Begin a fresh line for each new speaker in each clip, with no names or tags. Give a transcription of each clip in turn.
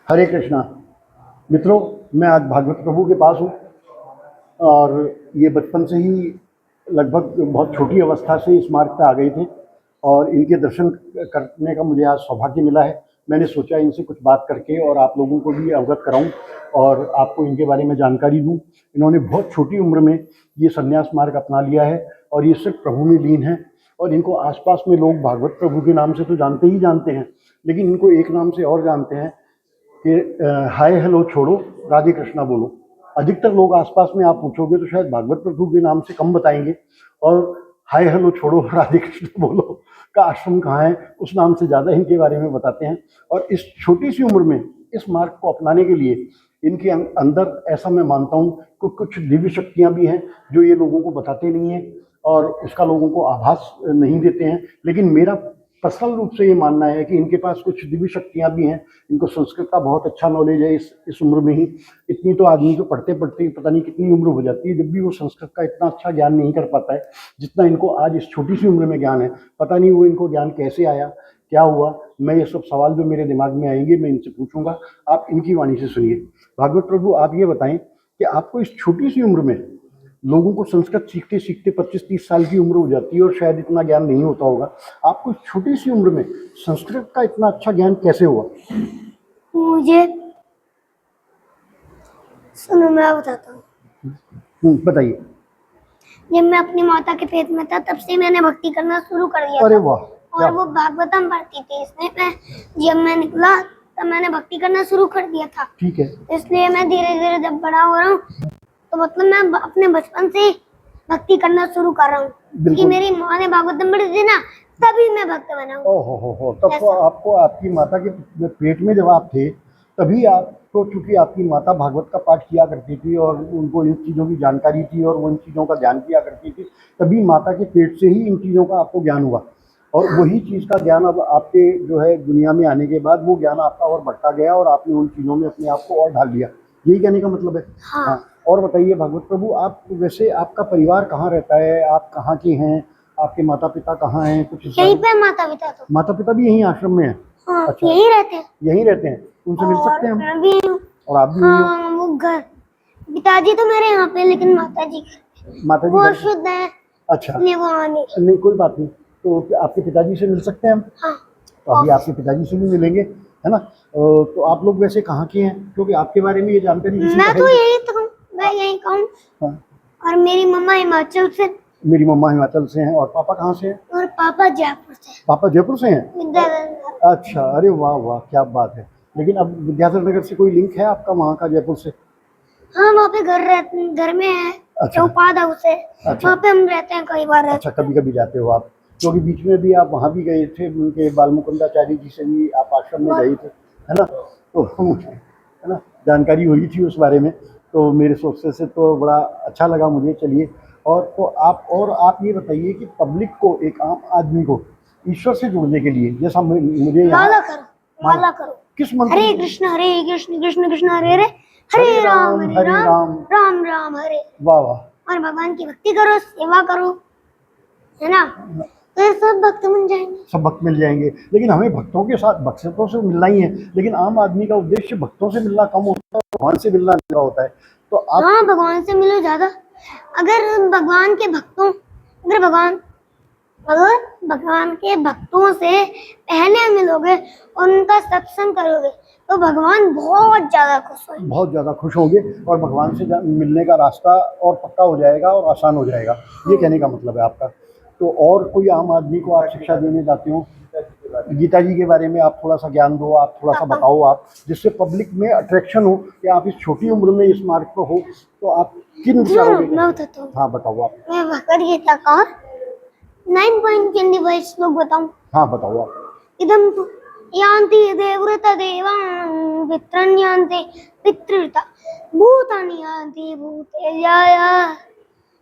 हरे कृष्णा। मित्रों, मैं आज भागवत प्रभु के पास हूँ और ये बचपन से ही लगभग बहुत छोटी अवस्था से इस मार्ग पे आ गए थे और इनके दर्शन करने का मुझे आज सौभाग्य मिला है। मैंने सोचा इनसे कुछ बात करके और आप लोगों को भी अवगत कराऊं और आपको इनके बारे में जानकारी दूं। इन्होंने बहुत छोटी उम्र में ये संन्यास मार्ग अपना लिया है और ये सिर्फ प्रभु में लीन है और इनको आसपास में लोग भागवत प्रभु के नाम से तो जानते ही जानते हैं, लेकिन इनको एक नाम से और जानते हैं कि हाय हेलो छोड़ो, राधे कृष्णा बोलो। अधिकतर लोग आसपास में आप पूछोगे तो शायद भागवत प्रभु के नाम से कम बताएंगे और हाय हेलो छोड़ो राधे कृष्णा बोलो का आश्रम कहाँ है उस नाम से ज़्यादा इनके बारे में बताते हैं। और इस छोटी सी उम्र में इस मार्ग को अपनाने के लिए इनके अंदर, ऐसा मैं मानता हूँ, कुछ दिव्य शक्तियाँ भी हैं जो ये लोगों को बताते नहीं हैं और उसका लोगों को आभास नहीं देते हैं। लेकिन मेरा पर्सनल रूप से ये मानना है कि इनके पास कुछ दिव्य शक्तियाँ भी हैं। इनको संस्कृत का बहुत अच्छा नॉलेज है इस उम्र में ही। इतनी तो आदमी को पढ़ते पढ़ते पता नहीं कितनी उम्र हो जाती है, जब भी वो संस्कृत का इतना अच्छा ज्ञान नहीं कर पाता है जितना इनको आज इस छोटी सी उम्र में ज्ञान है। पता नहीं वो इनको ज्ञान कैसे आया, क्या हुआ। मैं ये सब सवाल जो मेरे दिमाग में आएंगे मैं इनसे पूछूंगा, आप इनकी वाणी से सुनिए। भागवत प्रभु, आप ये बताएं कि आपको इस छोटी सी उम्र में, लोगों को संस्कृत सीखते सीखते 25-30 साल की उम्र हो जाती है और शायद इतना ज्ञान नहीं होता होगा, आपको छोटी सी उम्र में संस्कृत का इतना अच्छा ज्ञान कैसे हुआ?
मुझे सुनो, मैं बताता हूँ।
बताइए।
जब मैं अपनी माता के पेट में था तब से मैंने भक्ति करना शुरू कर दिया।
अरे
था।
वाह।
और वो भागवतम पढ़ती थी, इसलिए जब मैं निकला तब मैंने भक्ति करना शुरू कर दिया था।
ठीक है।
इसलिए मैं धीरे धीरे जब बड़ा हो रहा हूँ तो मतलब मैं अपने बचपन से भक्ति करना शुरू कर रहा हूँ, क्योंकि मेरी माँ ने भागवतम पढ़ी थी ना, तभी मैं भक्त बना हूँ।
ओहो, तब तो आपको आपकी माता के पेट में जब आप थे तभी आपको, चूंकि आपकी माता भागवत का पाठ किया करती थी और उनको इन चीज़ों की जानकारी थी और वो इन चीज़ों का ज्ञान किया करती थी, तभी माता के पेट से ही इन चीज़ों का आपको ज्ञान हुआ और वही चीज़ का ज्ञान अब आपके जो है दुनिया में आने के बाद वो ज्ञान आपका और बढ़ता गया और आपने उन चीज़ों में अपने आप को और ढाल लिया। यही कहने का मतलब है। हाँ। और बताइए भागवत प्रभु, आप वैसे आपका परिवार कहाँ रहता है, आप कहाँ के हैं, आपके माता पिता कहाँ हैं? कुछ
यहीं पे माता
पिता भी यहीं आश्रम में है?
हाँ,
अच्छा,
यहीं रहते हैं।
यहीं रहते हैं, उनसे मिल सकते हैं हम?
मैं भी हूँ।
और आप भी?
हाँ, वो घर, पिताजी तो मेरे यहाँ पे, लेकिन माता जी वो शुद्ध है।
अच्छा,
नहीं, वो
नहीं कोई बात नहीं। तो आपके पिताजी से मिल सकते हैं हम?
हाँ।
तो अभी आपके पिताजी से भी मिलेंगे, है ना। तो आप लोग वैसे कहाँ के हैं, क्योंकि आपके बारे में ये जानकारी
मैं तो यही तो हूँ, मैं यही का हूँ। और मेरी मम्मा हिमाचल से।
मेरी मम्मा हिमाचल से हैं। और पापा कहाँ से हैं?
और पापा जयपुर से।
पापा जयपुर से हैं? अच्छा, अरे वाह वाह, क्या बात है। लेकिन अब विद्याधर नगर से कोई लिंक है आपका वहाँ का, जयपुर से?
हाँ, वहाँ पे घर में है।
अच्छा।
चौपाद हाउस है।
अच्छा।
वहाँ पे हम रहते हैं कई बार।
अच्छा, कभी कभी जाते हो आप, क्योंकि बीच में भी आप वहाँ भी गए थे, उनके बाल मुकुंदाचार्य जी से भी आप आश्रम में गए थे, है ना। तो है ना, जानकारी हुई थी उस बारे में, तो मेरे सोचने से तो बड़ा अच्छा लगा मुझे। चलिए, और तो आप ये बताइए कि पब्लिक को, एक आम आदमी को ईश्वर से जुड़ने के लिए, जैसा मुझे
माला करो।
किस मंत्र?
हरे कृष्ण कृष्ण कृष्ण हरे हरे, हरे राम राम राम हरे।
वाह वाह।
और भगवान की भक्ति करो, सेवा करो, है ना, तो सब भक्त मिल जाएंगे।
सब भक्त मिल जाएंगे, लेकिन हमें भक्तों के साथ, भक्तों से मिलना ही है, लेकिन आम आदमी का उद्देश्य भक्तों से मिलना कम होता है, भगवान से मिलना ज़्यादा होता है। तो आप?
हाँ, भगवान से मिलो ज्यादा। अगर भगवान के भक्तों से पहले मिलोगे और उनका सत्संग करोगे तो भगवान बहुत ज्यादा खुश होंगे और भगवान से मिलने का रास्ता और पक्का हो जाएगा और आसान हो जाएगा। ये कहने का मतलब है आपका। तो और कोई आम आदमी को आप शिक्षा देने जाते हो, गीता जी के बारे में आप थोड़ा सा ज्ञान दो, आप थोड़ा सा बताओ, आप जिससे पब्लिक में अट्रैक्शन हो कि आप इस छोटी उम्र में इस मार्ग पर हो, तो आप किन विचारों में? मैं बताता हूँ।
हाँ बताओ आप।
मैं भगवद गीता का 9.25 श्लोक बताऊँ?
हाँ बताओ आप।
इदं तु यान्ति देवव्रता देवान् पितॄन् यान्ति पितृव्रता भूतानि यान्ति भूतेजाया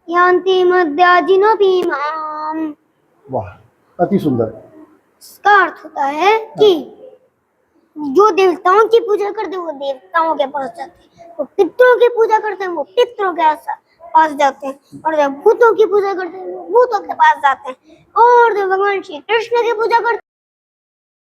यान्ति मद्याजिनोऽपि माम्।
वाह, अति सुंदर।
इसका अर्थ होता है कि जो देवताओं की पूजा करते हैं वो देवताओं के पास जाते हैं, वो पितरों की पूजा करते हैं वो पितरों के पास जाते हैं, और जब भूतों की पूजा करते हैं वो भूतों के पास जाते हैं, और जब भगवान श्री कृष्ण की पूजा करते हैं